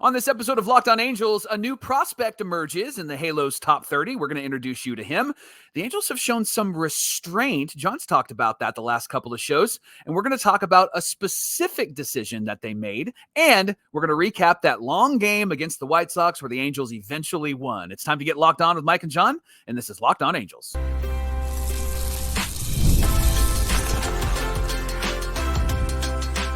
On this episode of Locked On Angels, a new prospect emerges in the Halos top 30. We're going to introduce you to him. The Angels have shown some restraint. John's talked about that the last couple of shows. And we're going to talk about a specific decision that they made. And we're going to recap that long game against the White Sox where the Angels eventually won. It's time to get locked on with Mike and John. And this is Locked On Angels.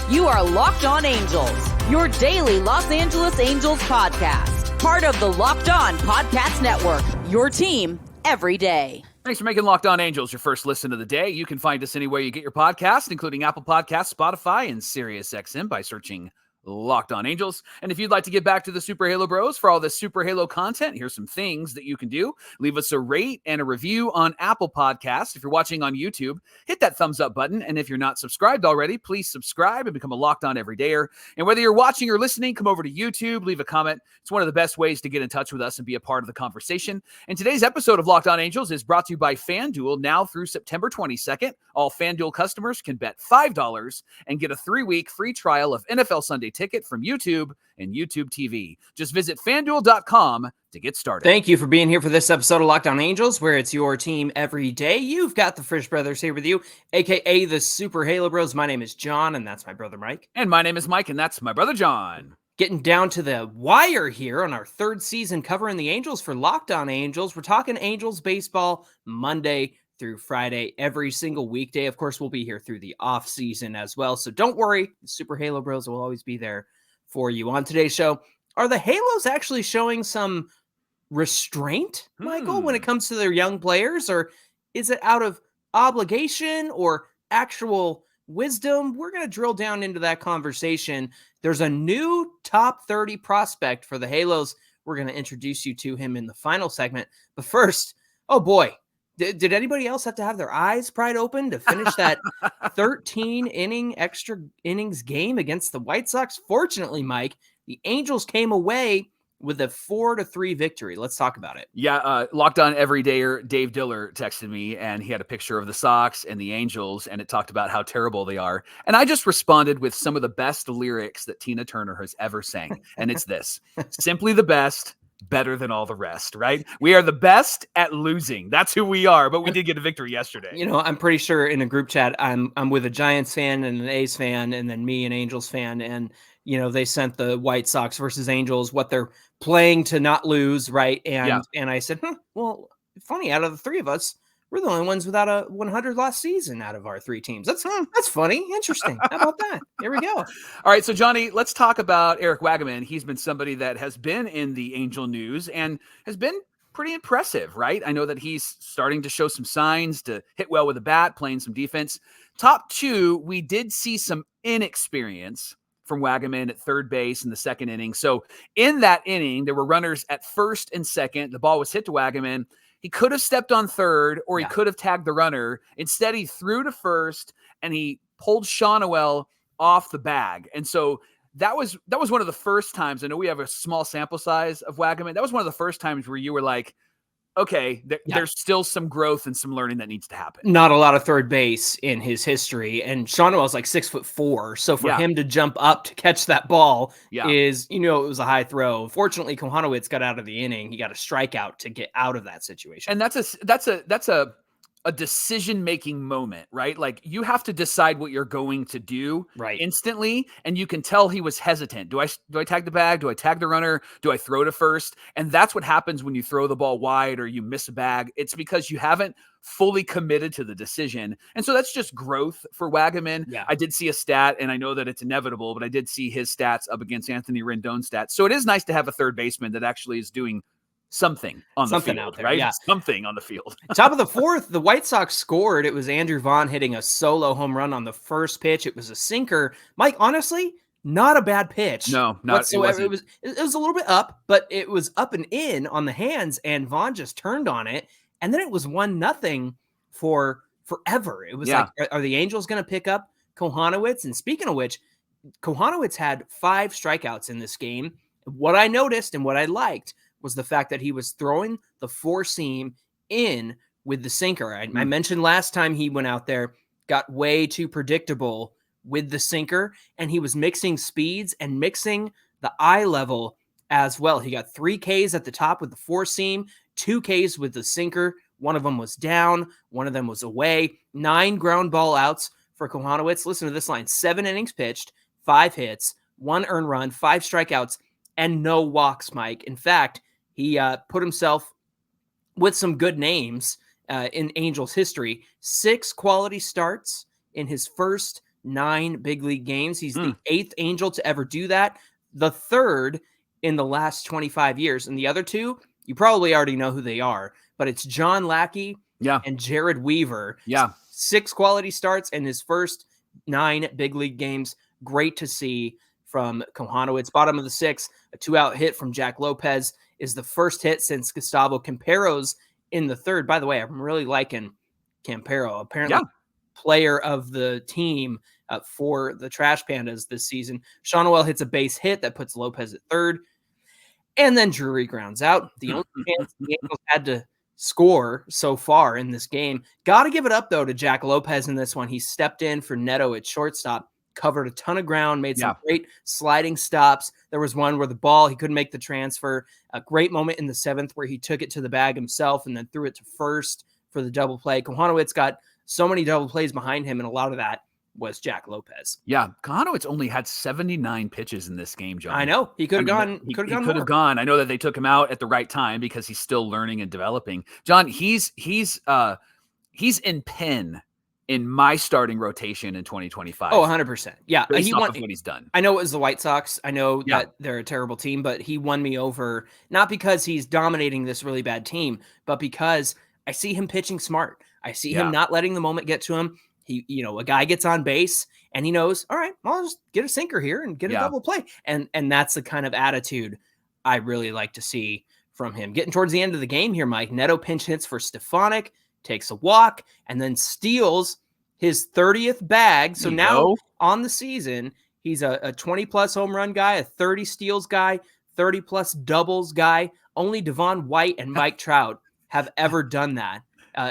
You are Locked On Angels, your daily Los Angeles Angels podcast. Part of the Locked On Podcast Network, your team every day. Thanks for making Locked On Angels your first listen of the day. You can find us anywhere you get your podcast, including Apple Podcasts, Spotify, and SiriusXM by searching Locked On Angels. And if you'd like to get back to the Super Halo Bros for all this Super Halo content, here's some things that you can do. Leave us a rate and a review on Apple Podcasts. If you're watching on YouTube, hit that thumbs up button. And if you're not subscribed already, please subscribe and become a Locked On Everydayer. And whether you're watching or listening, come over to YouTube, leave a comment. It's one of the best ways to get in touch with us and be a part of the conversation. And today's episode of Locked On Angels is brought to you by FanDuel. Now through September 22nd, all FanDuel customers can bet $5 and get a 3-week free trial of NFL Sunday Ticket from YouTube and YouTube TV. Just visit FanDuel.com to get started. Thank you for being here for this episode of Locked On Angels, where it's your team every day. You've got the Frisch Brothers here with you, a.k.a. the Super Halo Bros. My name is John, and that's my brother Mike. And my name is Mike, and that's my brother John. Getting down to the wire here on our third season covering the Angels for Locked On Angels. We're talking Angels baseball Monday through Friday, every single weekday. Of course, we'll be here through the off season as well. So don't worry, the Super Halo Bros will always be there for you. On today's show, are the Halos actually showing some restraint, Michael, when it comes to their young players, or is it out of obligation or actual wisdom? We're going to drill down into that conversation. There's a new top 30 prospect for the Halos. We're going to introduce you to him in the final segment. But first, oh boy, did anybody else have to have their eyes pried open to finish that 13-inning extra innings game against the White Sox? Fortunately, Mike, the Angels came away with a 4-3 victory. Let's talk about it. Yeah, Locked On Everydayer Dave Diller texted me, and he had a picture of the Sox and the Angels, and it talked about how terrible they are. And I just responded with some of the best lyrics that Tina Turner has ever sang, and it's this: simply the best, better than all the rest, right? We are the best at losing. That's who we are, but we did get a victory yesterday. You know, I'm pretty sure in a group chat, I'm with a Giants fan and an A's fan, and then me, an Angels fan, and you know, they sent the White Sox versus Angels, what they're playing to not lose, right? And I said, well, funny, out of the three of us, we're the only ones without a 100 last season out of our three teams. That's funny. Interesting. How about that? Here we go. All right. So, Johnny, let's talk about Eric Wagaman. He's been somebody that has been in the Angel news and has been pretty impressive, right? I know that he's starting to show some signs to hit well with the bat, playing some defense. Top two, we did see some inexperience from Wagaman at third base in the second inning. So in that inning, there were runners at first and second. The ball was hit to Wagaman. He could have stepped on third, or he could have tagged the runner. Instead, he threw to first, and he pulled Kochanowicz off the bag. And so that was one of the first times. I know we have a small sample size of Wagaman. That was one of the first times where you were like, okay, there's still some growth and some learning that needs to happen. Not a lot of third base in his history. And Kochanowicz like 6'4". So for him to jump up to catch that ball is, you know, it was a high throw. Fortunately, Kochanowicz got out of the inning. He got a strikeout to get out of that situation. And that's a decision-making moment, right? Like you have to decide what you're going to do instantly. And you can tell he was hesitant. Do I tag the bag? Do I tag the runner? Do I throw to first? And that's what happens when you throw the ball wide or you miss a bag. It's because you haven't fully committed to the decision. And so that's just growth for Wagaman. Yeah. I did see a stat, and I know that it's inevitable, but I did see his stats up against Anthony Rendon's stats. So it is nice to have a third baseman that actually is doing something on the field, out there, right? Yeah. Something on the field. Top of the fourth, the White Sox scored. It was Andrew Vaughn hitting a solo home run on the first pitch. It was a sinker. Mike, honestly, not a bad pitch. No, not whatsoever. It was a little bit up, but it was up and in on the hands, and Vaughn just turned on it. And then it was 1-0 for forever. It was like, are the Angels going to pick up Kochanowicz? And speaking of which, Kochanowicz had 5 strikeouts in this game. What I noticed and what I liked was the fact that he was throwing the four-seam in with the sinker. I mentioned last time he went out there, got way too predictable with the sinker, and he was mixing speeds and mixing the eye level as well. He got 3 Ks at the top with the 4-seam, 2 Ks with the sinker. One of them was down. One of them was away. 9 ground ball outs for Kochanowicz. Listen to this line. 7 innings pitched, 5 hits, 1 earned run, 5 strikeouts, and no walks, Mike. In fact, he put himself with some good names in Angels history. 6 quality starts in his first 9 big league games. He's the 8th Angel to ever do that. The 3rd in the last 25 years. And the other 2, you probably already know who they are, but it's John Lackey and Jared Weaver. Yeah. 6 quality starts in his first 9 big league games. Great to see from Kochanowicz. Bottom of the 6th, a 2-out hit from Jack Lopez is the first hit since Gustavo Campero's in the 3rd. By the way, I'm really liking Campero. Apparently player of the team for the Trash Pandas this season. Shawnuel hits a base hit that puts Lopez at 3rd. And then Drury grounds out. The only chance the Angels had to score so far in this game. Got to give it up, though, to Jack Lopez in this one. He stepped in for Neto at shortstop, covered a ton of ground, made some great sliding stops. There was one where the ball, he couldn't make the transfer. A great moment in the 7th where he took it to the bag himself and then threw it to first for the double play. Kochanowicz got so many double plays behind him, and a lot of that was Jack Lopez. Yeah, Kochanowicz only had 79 pitches in this game, John. I know. He could have gone. He could have gone. I know that they took him out at the right time because he's still learning and developing. John, he's in pen in my starting rotation in 2025. Oh, 100%. Yeah. Based off of what he's done. I know it was the White Sox. I know that they're a terrible team, but he won me over, not because he's dominating this really bad team, but because I see him pitching smart. I see him not letting the moment get to him. He, a guy gets on base and he knows, all right, I'll just get a sinker here and get a double play. And that's the kind of attitude I really like to see from him. Getting towards the end of the game here, Mike, Neto pinch hits for Stefanik, takes a walk, and then steals his 30th bag. So now on the season, he's a 20-plus home run guy, a 30 steals guy, 30-plus doubles guy. Only Devon White and Mike Trout have ever done that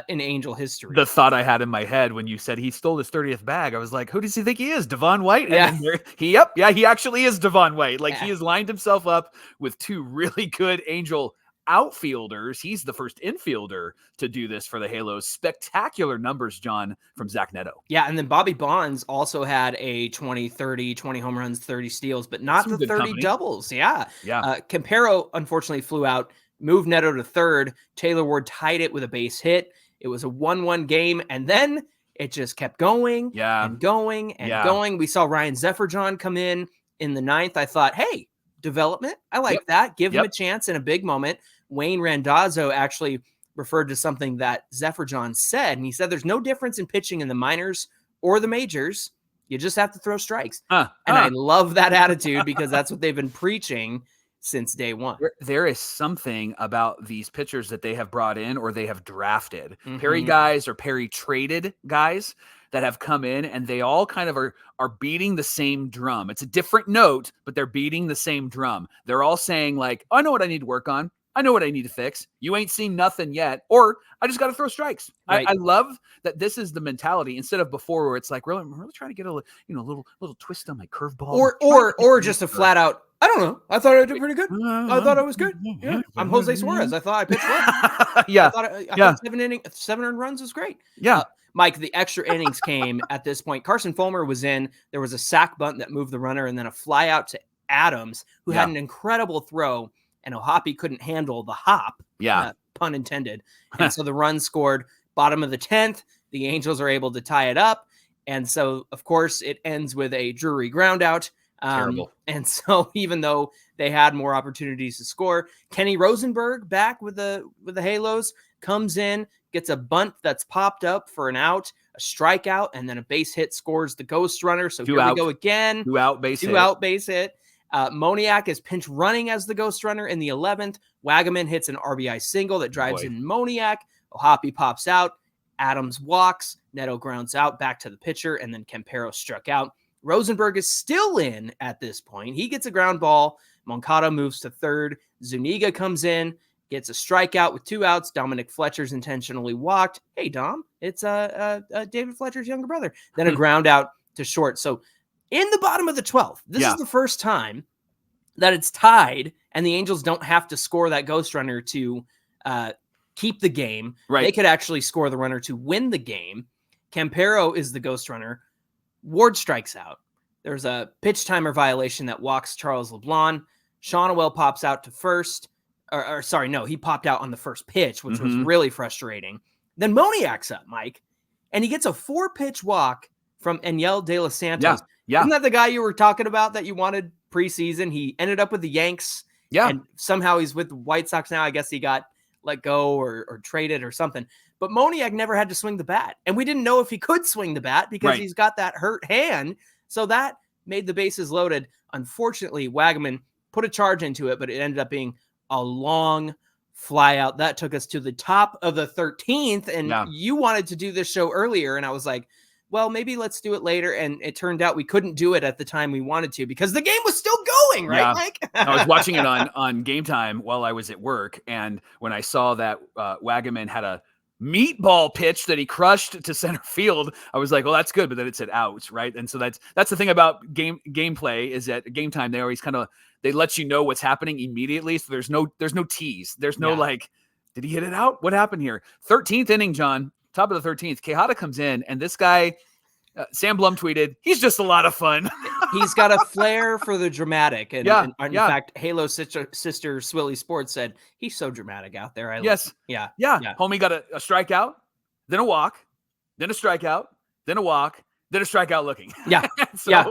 in Angel history. The thought I had in my head when you said he stole his 30th bag, I was like, who does he think he is? Devon White? And he actually is Devon White. Like he has lined himself up with 2 really good Angel outfielders. He's the first infielder to do this for the Halos. Spectacular numbers, John, from Zach Neto. Yeah, and then Bobby Bonds also had a 20 home runs, 30 steals, but not the 30 doubles. Yeah. Campero, unfortunately, flew out, moved Neto to 3rd. Taylor Ward tied it with a base hit. It was a 1-1 game, and then it just kept going and going and going. We saw Ryan Zefferjon come in the 9th. I thought, hey, development. I like that. Give him a chance in a big moment. Wayne Randazzo actually referred to something that Zefferjon said, and he said there's no difference in pitching in the minors or the majors. You just have to throw strikes. And I love that attitude because that's what they've been preaching since day one. There is something about these pitchers that they have brought in or they have drafted. Perry guys or Perry traded guys that have come in, and they all kind of are beating the same drum. It's a different note, but they're beating the same drum. They're all saying like, I know what I need to work on. I know what I need to fix. You ain't seen nothing yet. Or I just got to throw strikes. Right. I love that this is the mentality instead of before where it's like, I'm really trying to get a little twist on my curveball. Or just a flat out, I don't know. I thought I did pretty good. I thought I was good. Yeah. I'm Jose Suarez. I thought I pitched well. I thought 7 earned runs was great. Yeah. Mike, the extra innings came at this point. Carson Fulmer was in. There was a sac bunt that moved the runner and then a fly out to Adams, who had an incredible throw, and Ohapi couldn't handle the hop. Pun intended. And so the run scored. Bottom of the 10th, the Angels are able to tie it up. And so, of course, it ends with a Drury ground out. Terrible. And so even though they had more opportunities to score, Kenny Rosenberg back with the Halos comes in, gets a bunt that's popped up for an out, a strikeout, and then a base hit scores the ghost runner. So here we go again. 2-out base hit. Moniak is pinch running as the ghost runner in the 11th. Wagaman hits an RBI single that drives in Moniak. Ohapi pops out. Adams walks. Neto grounds out back to the pitcher, and then Campero struck out. Rosenberg is still in at this point. He gets a ground ball. Moncada moves to 3rd. Zuniga comes in, gets a strikeout with 2 outs. Dominic Fletcher's intentionally walked. Hey, Dom, it's David Fletcher's younger brother. Then a ground out to short. So in the bottom of the 12th, this is the first time that it's tied and the Angels don't have to score that ghost runner to keep the game. Right. They could actually score the runner to win the game. Campero is the ghost runner. Ward strikes out. There's a pitch timer violation that walks Charles LeBlanc. Shawnuel pops out to first. He popped out on the first pitch, which was really frustrating. Then Moniak's up, Mike, and he gets a 4-pitch walk from Enyel De Los Santos. Yeah. Isn't that the guy you were talking about that you wanted preseason? He ended up with the Yanks. Yeah. And somehow he's with the White Sox now. I guess he got let go or traded or something. But Moniak never had to swing the bat. And we didn't know if he could swing the bat because he's got that hurt hand. So that made the bases loaded. Unfortunately, Wagaman put a charge into it, but it ended up being a long fly out. That took us to the top of the 13th. And you wanted to do this show earlier. And I was like, well, maybe let's do it later. And it turned out we couldn't do it at the time we wanted to because the game was still going, right, Mike? I was watching it on Game Time while I was at work. And when I saw that Wagaman had a meatball pitch that he crushed to center field, I was like, well, that's good. But then it said out, right? And so that's the thing about gameplay is that Game Time, they always they let you know what's happening immediately. So there's no tease. There's no like, did he hit it out? What happened here? 13th inning, John. Top of the 13th, Quijada comes in, and this guy, Sam Blum tweeted, he's just a lot of fun. He's got a flair for the dramatic. And in fact, Halo sister Swilly Sports said, he's so dramatic out there. Yeah. Homie got a strikeout, then a walk, then a strikeout, then a walk, then a strikeout looking. Yeah.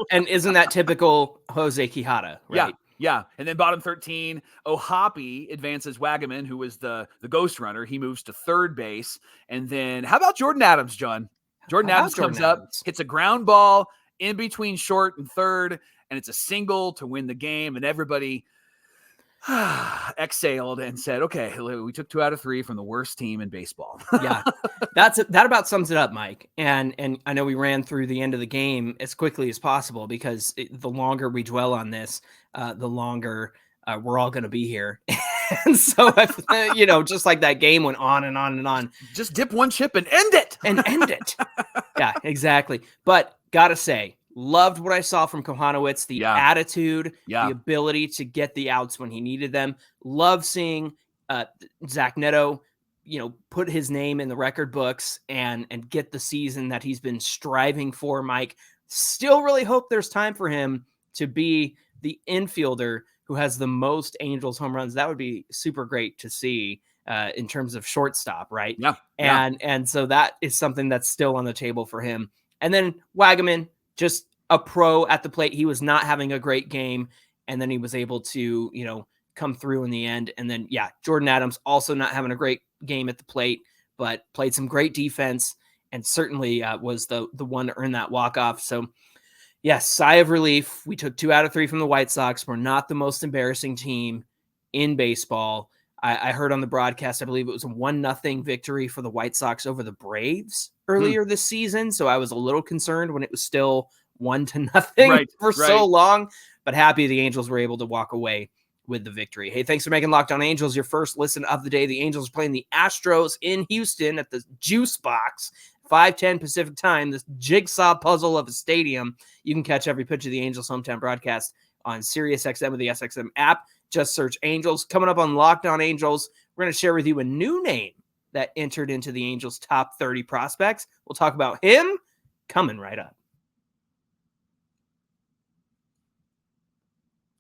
And isn't that typical Jose Quijada, right? Yeah. And then bottom 13, Ohapi advances Wagaman, who was the ghost runner. He moves to third base. And then how about Jordan Adams, John? Jordan Adams comes up, hits a ground ball in between short and third, and it's a single to win the game. And everybody exhaled and said, okay, we took 2 out of 3 from the worst team in baseball. Yeah, that about sums it up, Mike. And I know we ran through the end of the game as quickly as possible because the longer we dwell on this, the longer we're all going to be here. And so, just like that game went on and on and on. Just dip one chip and end it. Yeah, exactly. But gotta say, loved what I saw from Kochanowicz, the attitude, the ability to get the outs when he needed them. Love seeing Zach Neto, put his name in the record books and get the season that he's been striving for, Mike. Still really hope there's time for him to be the infielder who has the most Angels home runs. That would be super great to see in terms of shortstop, right? Yeah. And so that is something that's still on the table for him. And then Wagaman, just a pro at the plate. He was not having a great game, and then he was able to, come through in the end. And then, Jordan Adams also not having a great game at the plate, but played some great defense and certainly was the one to earn that walk-off. So, yes, sigh of relief. We took 2 out of 3 from the White Sox. We're not the most embarrassing team in baseball. I heard on the broadcast, I believe it was a 1-0 victory for the White Sox over the Braves earlier this season. So I was a little concerned when it was still 1-0 for so long, but happy the Angels were able to walk away with the victory. Hey, thanks for making Locked On Angels your first listen of the day. The Angels are playing the Astros in Houston at the Juice Box, 5:10 Pacific time, this jigsaw puzzle of a stadium. You can catch every pitch of the Angels hometown broadcast on SiriusXM with the SXM app. Just search Angels. Coming up on Locked On Angels, we're going to share with you a new name that entered into the Angels' top 30 prospects. We'll talk about him coming right up.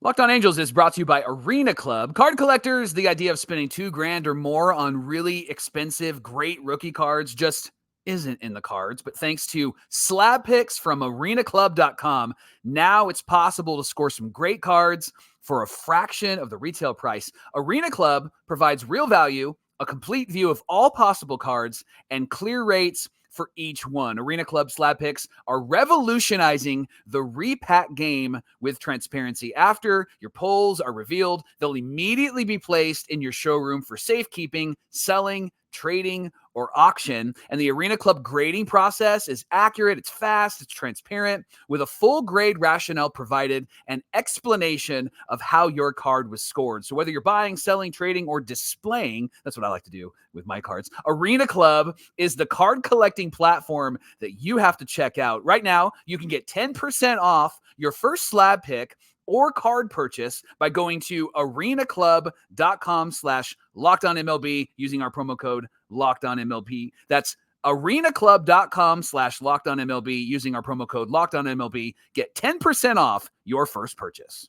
Locked On Angels is brought to you by Arena Club. Card collectors, the idea of spending $2,000 or more on really expensive, great rookie cards just isn't in the cards. But thanks to slab picks from arenaclub.com, now it's possible to score some great cards for a fraction of the retail price. Arena Club provides real value, a complete view of all possible cards, and clear rates for each one. Arena Club slab picks are revolutionizing the repack game with transparency. After your pulls are revealed, they'll immediately be placed in your showroom for safekeeping, selling, trading, or auction. And the Arena Club grading process is accurate, it's fast, it's transparent, with a full grade rationale provided and explanation of how your card was scored. So whether you're buying, selling, trading, or displaying, that's what I like to do with my cards. Arena Club is the card collecting platform that you have to check out. Right now, you can get 10% off your first slab pick or card purchase by going to arenaclub.com/LockedOnMLB using our promo code LockedOnMLB. That's arenaclub.com/LockedOnMLB using our promo code LockedOnMLB. Get 10% off your first purchase.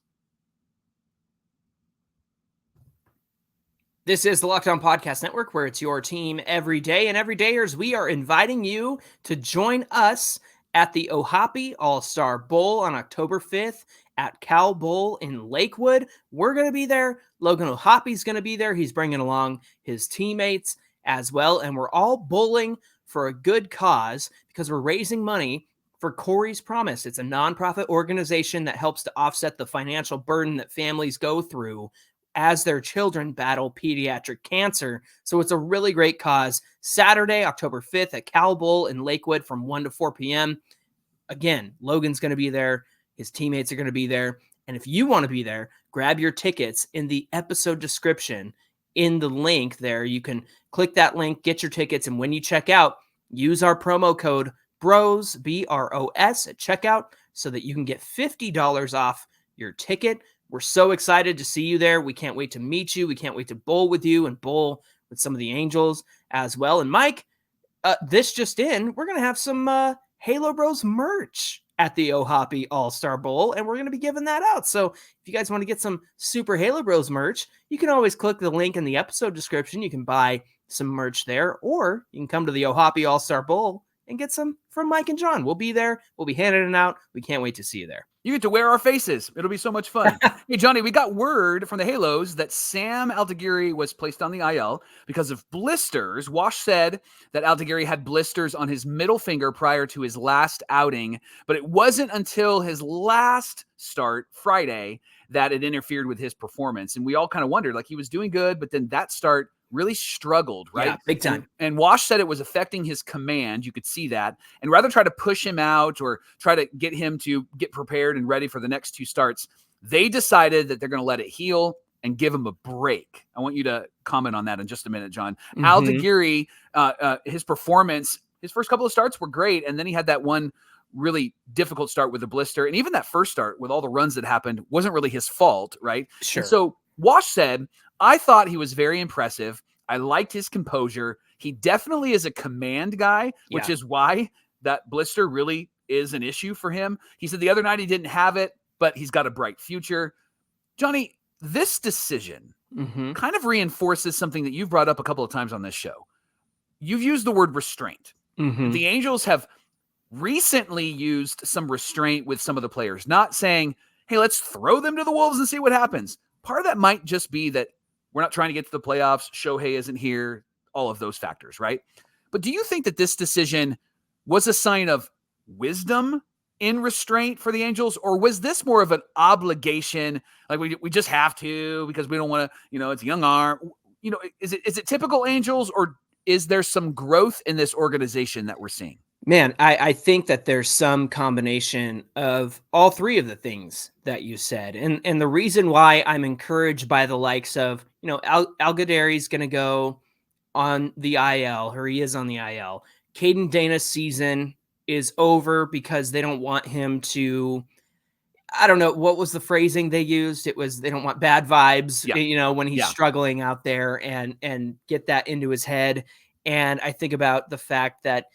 This is the Locked On Podcast Network, where it's your team every day. And everydayers, we are inviting you to join us at the Ohapi All-Star Bowl on October 5th at Cal Bowl in Lakewood. We're going to be there. Logan Ohapi's going to be there. He's bringing along his teammates as well. And we're all bowling for a good cause because we're raising money for Corey's Promise. It's a nonprofit organization that helps to offset the financial burden that families go through as their children battle pediatric cancer. So it's a really great cause. Saturday, October 5th at Cal Bowl in Lakewood from 1 to 4 p.m. Again, Logan's going to be there. His teammates are going to be there. And if you want to be there, grab your tickets in the episode description in the link there. You can click that link, get your tickets, and when you check out, use our promo code BROS, BROS at checkout so that you can get $50 off your ticket. We're so excited to see you there. We can't wait to meet you. We can't wait to bowl with you and bowl with some of the Angels as well. And Mike, this just in, we're going to have some Halo Bros merch at the Ohapi All-Star Bowl, and we're going to be giving that out. So if you guys want to get some Super Halo Bros merch, you can always click the link in the episode description. You can buy some merch there, or you can come to the Ohapi All-Star Bowl and get some from Mike and John. We'll be there. We'll be handing it out. We can't wait to see you there. You get to wear our faces. It'll be so much fun. Hey, Johnny, we got word from the Halos that Sam Aldegheri was placed on the IL because of blisters. Wash said that Aldegheri had blisters on his middle finger prior to his last outing, but it wasn't until his last start Friday that it interfered with his performance. And we all kind of wondered, like, he was doing good, but then that start really struggled, right? Yeah, big time. And Wash said it was affecting his command. You could see that. And rather try to push him out or try to get him to get prepared and ready for the next two starts, they decided that they're going to let it heal and give him a break. I want you to comment on that in just a minute, John. Mm-hmm. Aldegheri, his performance, his first couple of starts were great. And then he had that one really difficult start with a blister. And even that first start with all the runs that happened wasn't really his fault, right? Sure. And so Wash said, I thought he was very impressive. I liked his composure. He definitely is a command guy, which is why that blister really is an issue for him. He said the other night he didn't have it, but he's got a bright future. Johnny, this decision kind of reinforces something that you've brought up a couple of times on this show. You've used the word restraint. The Angels have recently used some restraint with some of the players, not saying, hey, let's throw them to the Wolves and see what happens. Part of that might just be that we're not trying to get to the playoffs. Shohei isn't here. All of those factors, right? But do you think that this decision was a sign of wisdom in restraint for the Angels, or was this more of an obligation? Like we just have to because we don't want to, it's young arm. Is it typical Angels, or is there some growth in this organization that we're seeing? Man, I think that there's some combination of all three of the things that you said. And the reason why I'm encouraged by the likes of, Aldegheri's going to go on the IL, or he is on the IL. Caden Dana's season is over because they don't want him to, I don't know, what was the phrasing they used? It was, they don't want bad vibes, when he's struggling out there and get that into his head. And I think about the fact that,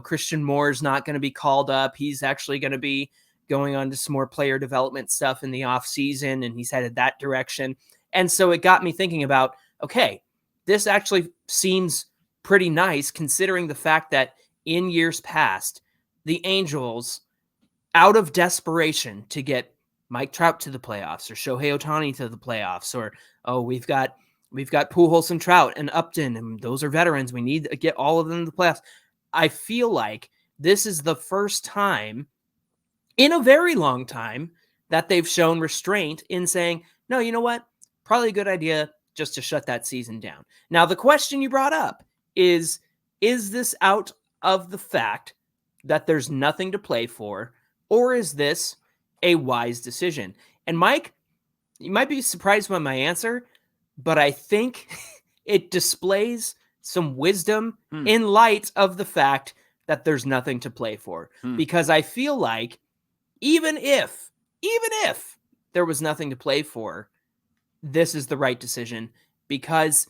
Christian Moore's not going to be called up. He's actually going to be going on to some more player development stuff in the offseason, and he's headed that direction. And so it got me thinking about, okay, this actually seems pretty nice considering the fact that in years past, the Angels, out of desperation to get Mike Trout to the playoffs or Shohei Ohtani to the playoffs, or, we've got Pujols and Trout and Upton, and those are veterans. We need to get all of them to the playoffs. I feel like this is the first time in a very long time that they've shown restraint in saying, no, you know what? Probably a good idea just to shut that season down. Now, the question you brought up is this out of the fact that there's nothing to play for, or is this a wise decision? And Mike, you might be surprised by my answer, but I think it displays some wisdom in light of the fact that there's nothing to play for. Because I feel like even if there was nothing to play for, this is the right decision, because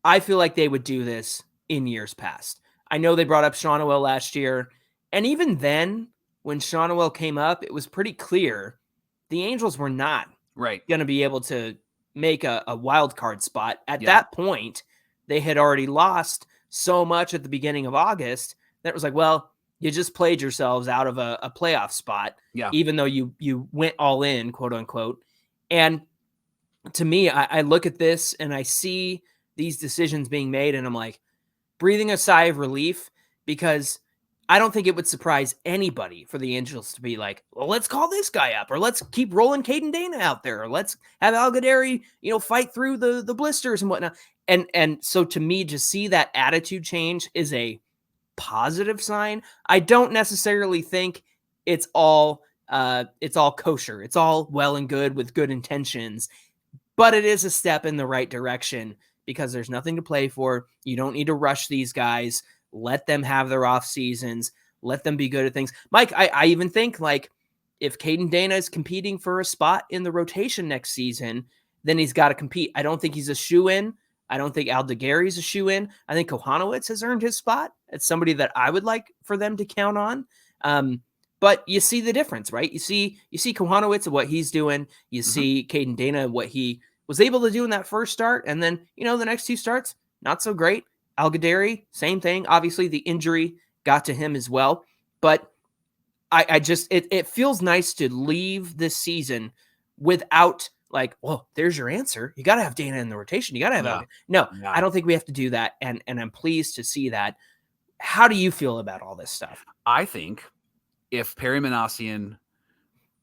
I feel like they would do this in years past. I know they brought up Kochanowicz last year, and even then, when Kochanowicz came up, it was pretty clear the Angels were not going to be able to make a wild card spot. At that point, they had already lost so much at the beginning of August that it was like, well, you just played yourselves out of a playoff spot, even though you went all in, quote unquote. And to me, I look at this and I see these decisions being made, and I'm like, breathing a sigh of relief, because I don't think it would surprise anybody for the Angels to be like, well, let's call this guy up, or let's keep rolling Caden Dana out there, or let's have Aldegheri, fight through the blisters and whatnot. And so to me, to see that attitude change is a positive sign. I don't necessarily think it's all kosher. It's all well and good with good intentions, but it is a step in the right direction, because there's nothing to play for. You don't need to rush these guys. Let them have their off seasons. Let them be good at things. Mike, I even think, like, if Caden Dana is competing for a spot in the rotation next season, then he's got to compete. I don't think he's a shoe-in. I don't think Aldegheri is a shoe-in. I think Kochanowicz has earned his spot. It's somebody that I would like for them to count on. But you see the difference, right? You see Kochanowicz and what he's doing. You see Caden Dana and what he was able to do in that first start. And then, the next two starts, not so great. Aldegheri, same thing. Obviously, the injury got to him as well. But I just, it feels nice to leave this season without, like, well, there's your answer. You got to have Dana in the rotation. You got to have Aldegheri. No, I don't think we have to do that. And I'm pleased to see that. How do you feel about all this stuff? I think if Perry Minasian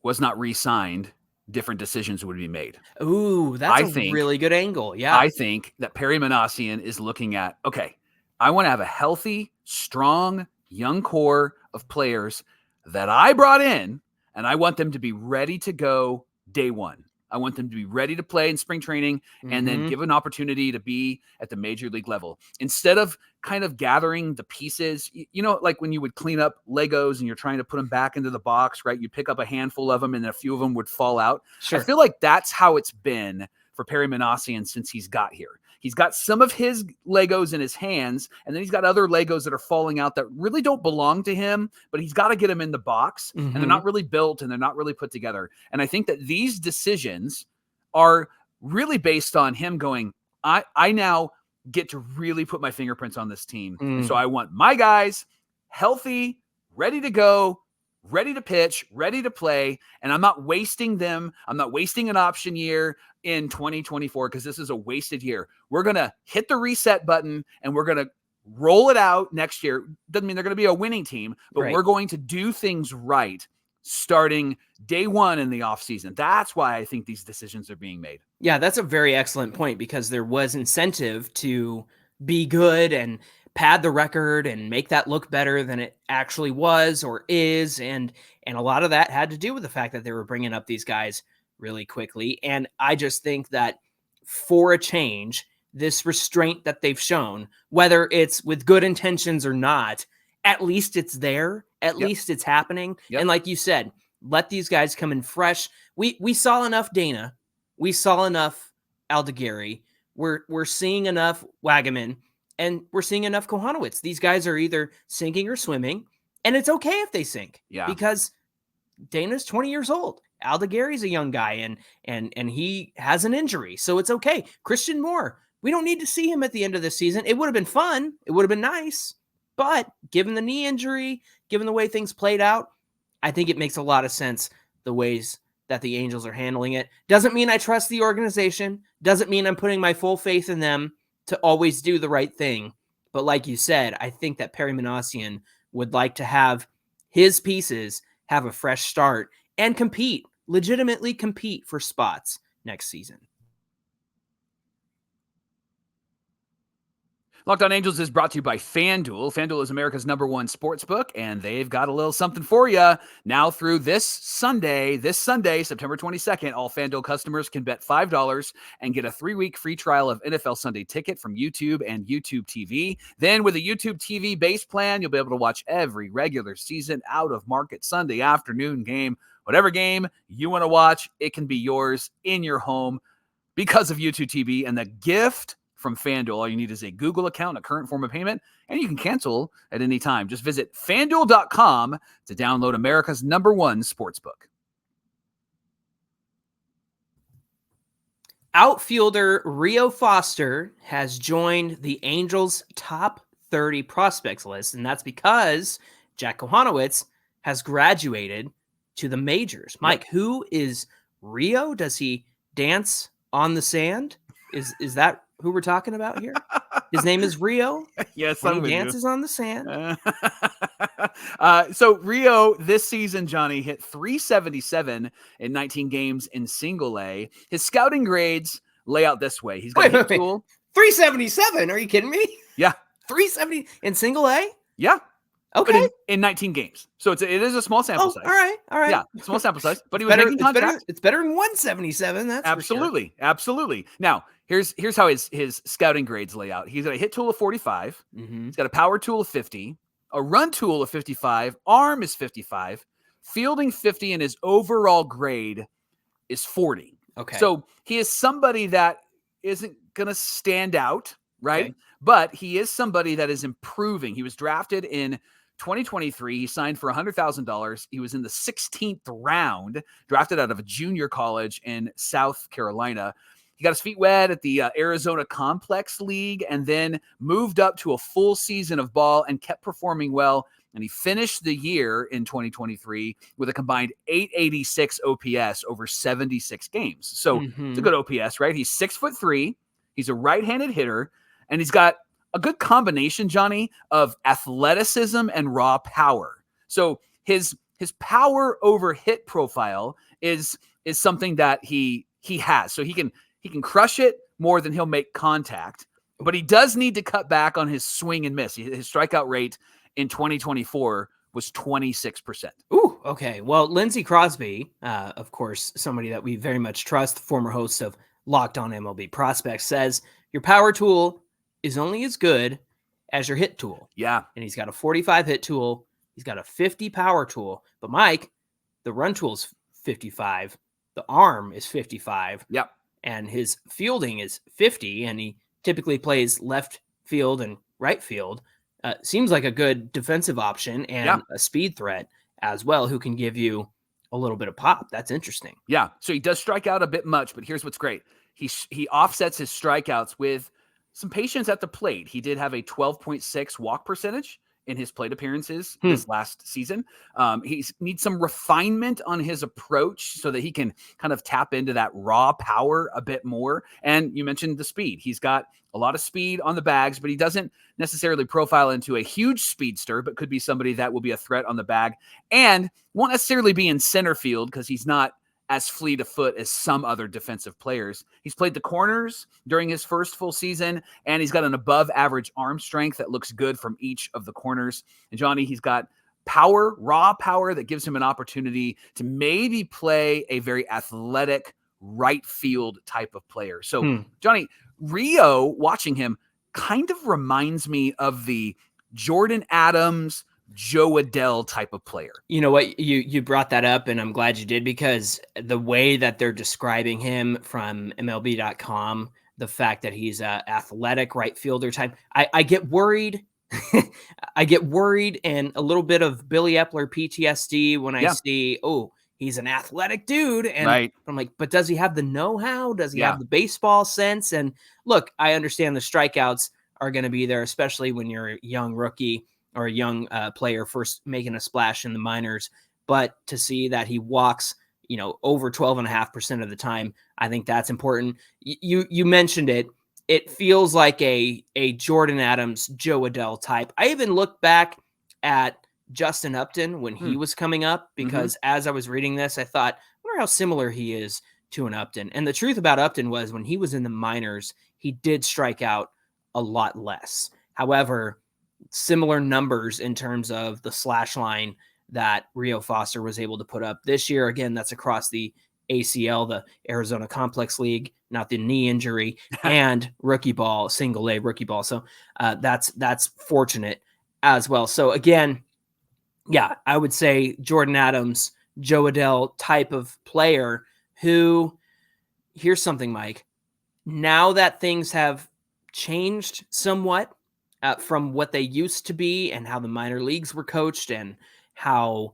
was not re-signed, different decisions would be made. Ooh, that's a really good angle. Yeah. I think that Perry Minasian is looking at, okay, I want to have a healthy, strong, young core of players that I brought in, and I want them to be ready to go day one. I want them to be ready to play in spring training and then give an opportunity to be at the major league level. Instead of kind of gathering the pieces, like when you would clean up Legos and you're trying to put them back into the box, right? You pick up a handful of them and a few of them would fall out. Sure. I feel like that's how it's been for Perry Minasian since he's got here. He's got some of his Legos in his hands, and then he's got other Legos that are falling out that really don't belong to him, but he's got to get them in the box, and they're not really built, and they're not really put together. And I think that these decisions are really based on him going, I now get to really put my fingerprints on this team. And so I want my guys healthy, ready to go, ready to pitch, ready to play, and I'm not wasting them. I'm not wasting an option year in 2024 because this is a wasted year. We're going to hit the reset button and we're going to roll it out next year. Doesn't mean they're going to be a winning team, but we're going to do things right starting day one in the offseason. That's why I think these decisions are being made. Yeah, that's a very excellent point, because there was incentive to be good and pad the record and make that look better than it actually was or is. And a lot of that had to do with the fact that they were bringing up these guys really quickly. And I just think that for a change, this restraint that they've shown, whether it's with good intentions or not, at least it's there. At least it's happening. And like you said, let these guys come in fresh. We saw enough Dana. We saw enough Aldegheri. We're seeing enough Wagaman, and we're seeing enough Kochanowicz. These guys are either sinking or swimming, and it's okay if they sink. Because Dana's 20 years old. Aldegheri's a young guy, and he has an injury, so it's okay. Christian Moore, we don't need to see him at the end of the season. It would have been fun. It would have been nice. But given the knee injury, given the way things played out, I think it makes a lot of sense the ways that the Angels are handling it. Doesn't mean I trust the organization. Doesn't mean I'm putting my full faith in them to always do the right thing. But like you said, I think that Perry Minasian would like to have his pieces have a fresh start and legitimately compete for spots next season. Locked On Angels is brought to you by FanDuel. FanDuel is America's #1 sportsbook, and they've got a little something for you. Now through this Sunday, September 22nd, all FanDuel customers can bet $5 and get a 3-week free trial of NFL Sunday Ticket from YouTube and YouTube TV. Then with a YouTube TV base plan, you'll be able to watch every regular season out-of-market Sunday afternoon game. Whatever game you want to watch, it can be yours in your home because of YouTube TV. And the gift from FanDuel, all you need is a Google account, a current form of payment, and you can cancel at any time. Just visit FanDuel.com to download America's #1 sportsbook. Outfielder Rio Foster has joined the Angels' top 30 prospects list, and that's because Jack Kochanowicz has graduated to the majors. Mike, who is Rio? Does he dance on the sand? Is that who we're talking about here? His name is Rio. Yes, and he dances on the sand. So Rio this season, Johnny, hit .377 in 19 games in Single A. His scouting grades lay out this way. He's got a hit tool. 377? Are you kidding me? Yeah. 370 in Single A? Yeah. Okay. But in 19 games. So it is a small sample size. All right. Yeah, small sample size. But he was making contact. It's better than 177. That's absolutely. For sure. Absolutely. Now, here's how his scouting grades lay out. He's got a hit tool of 45. Mm-hmm. He's got a power tool of 50. A run tool of 55. Arm is 55. Fielding 50, and his overall grade is 40. Okay. So he is somebody that isn't going to stand out, right? Okay. But he is somebody that is improving. He was drafted in 2023, he signed for $100,000. He was in the 16th round, drafted out of a junior college in South Carolina. He got his feet wet at the Arizona Complex League and then moved up to a full season of ball and kept performing well. And he finished the year in 2023 with a combined 886 OPS over 76 games. So it's a good OPS, right? He's 6'3". He's a right-handed hitter, and he's got a good combination, Johnny, of athleticism and raw power. So his power over hit profile is something that he has. So he can crush it more than he'll make contact, but he does need to cut back on his swing and miss. His strikeout rate in 2024 was 26%. Ooh, okay. Well, Lindsey Crosby, of course, somebody that we very much trust, former host of Locked On MLB Prospects, says your power tool is only as good as your hit tool. Yeah. And he's got a 45 hit tool. He's got a 50 power tool. But Mike, the run tool is 55. The arm is 55. Yep. And his fielding is 50. And he typically plays left field and right field. Seems like a good defensive option and a speed threat as well, who can give you a little bit of pop. That's interesting. Yeah. So he does strike out a bit much, but here's what's great. He offsets his strikeouts with some patience at the plate. He did have a 12.6 walk percentage in his plate appearances this last season. He needs some refinement on his approach so that he can kind of tap into that raw power a bit more. And you mentioned the speed. He's got a lot of speed on the bags, but he doesn't necessarily profile into a huge speedster, but could be somebody that will be a threat on the bag and won't necessarily be in center field because he's not as fleet of foot as some other defensive players. He's played the corners during his first full season, and he's got an above average arm strength that looks good from each of the corners. And Johnny, he's got power, raw power that gives him an opportunity to maybe play a very athletic right field type of player. So Johnny, Rio, watching him kind of reminds me of the Jordan Adams, Joe Adell type of player. You know what? You brought that up, and I'm glad you did, because the way that they're describing him from MLB.com, the fact that he's a athletic right fielder type, I get worried. I get worried and a little bit of Billy Epler PTSD when I see, he's an athletic dude. And I'm like, but does he have the know-how? Does he have the baseball sense? And look, I understand the strikeouts are going to be there, especially when you're a young rookie or a young player first making a splash in the minors. But to see that he walks, over 12.5% of the time, I think that's important. You mentioned it. It feels like a Jordan Adams, Joe Adell type. I even looked back at Justin Upton when he was coming up, because as I was reading this, I thought, I wonder how similar he is to an Upton. And the truth about Upton was when he was in the minors, he did strike out a lot less. However, similar numbers in terms of the slash line that Rio Foster was able to put up this year. Again, that's across the ACL, the Arizona Complex League, not the knee injury, and rookie ball, single A rookie ball. So that's fortunate as well. So again, yeah, I would say Jordan Adams, Jo Adell type of player who, here's something, Mike, now that things have changed somewhat from what they used to be and how the minor leagues were coached and how,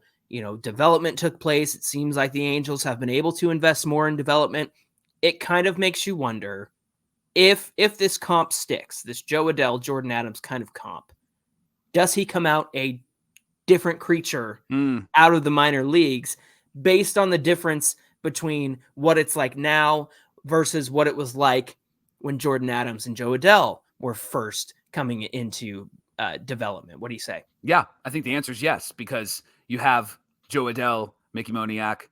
development took place, it seems like the Angels have been able to invest more in development. It kind of makes you wonder if this comp sticks, this Jo Adell, Jordan Adams kind of comp, does he come out a different creature out of the minor leagues based on the difference between what it's like now versus what it was like when Jordan Adams and Jo Adell were first coming into development? What do you say? Yeah, I think the answer is yes, because you have Jo Adell, Mickey Moniak,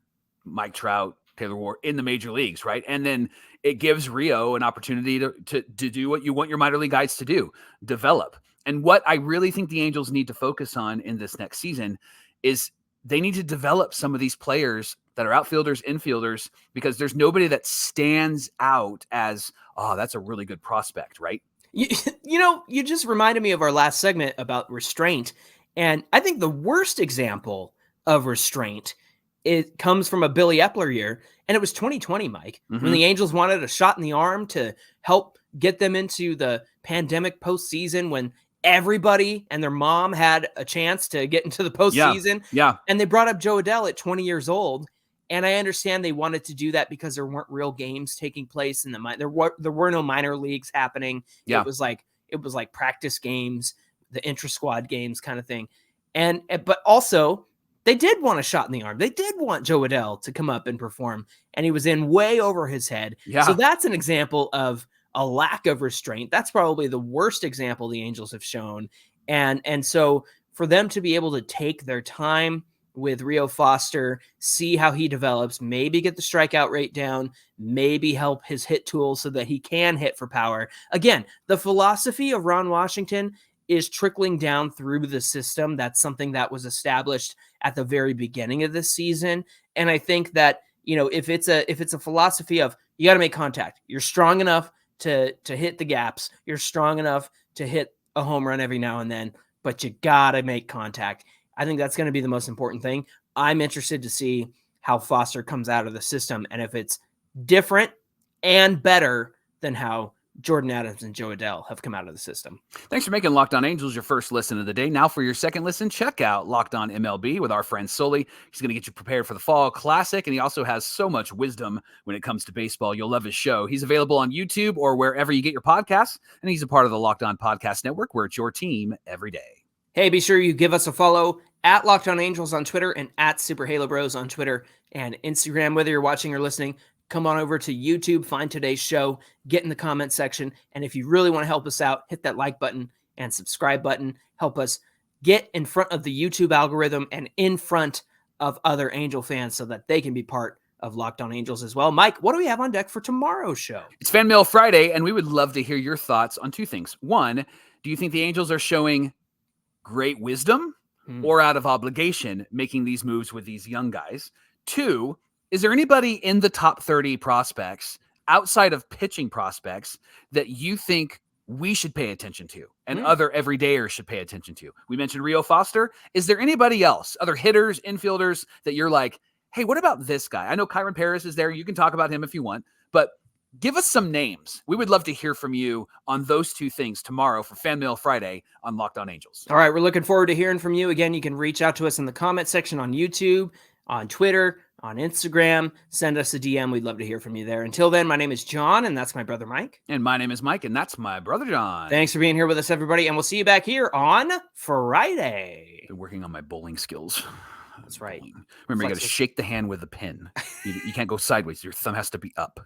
Mike Trout, Taylor Ward in the major leagues, right? And then it gives Rio an opportunity to do what you want your minor league guys to do, develop. And what I really think the Angels need to focus on in this next season is they need to develop some of these players that are outfielders, infielders, because there's nobody that stands out as, oh, that's a really good prospect, right? You just reminded me of our last segment about restraint. And I think the worst example of restraint, it comes from a Billy Epler year. And it was 2020, Mike, when the Angels wanted a shot in the arm to help get them into the pandemic postseason when everybody and their mom had a chance to get into the postseason. Yeah. And they brought up Jo Adell at 20 years old. And I understand they wanted to do that because there weren't real games taking place in there were no minor leagues happening. Yeah. It was like practice games, the intra-squad games kind of thing. But also they did want a shot in the arm. They did want Jo Adell to come up and perform, and he was in way over his head. Yeah. So that's an example of a lack of restraint. That's probably the worst example the Angels have shown. And so for them to be able to take their time with Rio Foster, see how he develops, maybe get the strikeout rate down, maybe help his hit tool so that he can hit for power. Again, the philosophy of Ron Washington is trickling down through the system. That's something that was established at the very beginning of this season. And I think that, if it's a philosophy of you got to make contact, you're strong enough to hit the gaps, you're strong enough to hit a home run every now and then, but you got to make contact. I think that's going to be the most important thing. I'm interested to see how Foster comes out of the system and if it's different and better than how Jordan Adams and Jo Adell have come out of the system. Thanks for making Locked On Angels your first listen of the day. Now for your second listen, check out Locked On MLB with our friend Sully. He's going to get you prepared for the Fall Classic, and he also has so much wisdom when it comes to baseball. You'll love his show. He's available on YouTube or wherever you get your podcasts, and he's a part of the Locked On Podcast Network, where it's your team every day. Hey, be sure you give us a follow at Locked On Angels on Twitter and at Super Halo Bros on Twitter and Instagram. Whether you're watching or listening, come on over to YouTube, find today's show, get in the comment section. And if you really want to help us out, hit that like button and subscribe button. Help us get in front of the YouTube algorithm and in front of other Angel fans so that they can be part of Locked On Angels as well. Mike, what do we have on deck for tomorrow's show? It's Fan Mail Friday, and we would love to hear your thoughts on two things. One, do you think the Angels are showing great wisdom or out of obligation making these moves with these young guys? Two, is there anybody in the top 30 prospects outside of pitching prospects that you think we should pay attention to and other everydayers should pay attention to? We mentioned Rio Foster. Is there anybody else, other hitters, infielders, that you're like, hey, what about this guy? I know Kyron Paris is there. You can talk about him if you want, but give us some names. We would love to hear from you on those two things tomorrow for Fan Mail Friday on Locked On Angels. All right, we're looking forward to hearing from you. Again, you can reach out to us in the comment section on YouTube, on Twitter, on Instagram. Send us a DM. We'd love to hear from you there. Until then, my name is John, and that's my brother Mike. And my name is Mike, and that's my brother John. Thanks for being here with us, everybody, and we'll see you back here on Friday. Been working on my bowling skills. That's right. Remember, you got to shake the hand with a pin. You can't go sideways. Your thumb has to be up.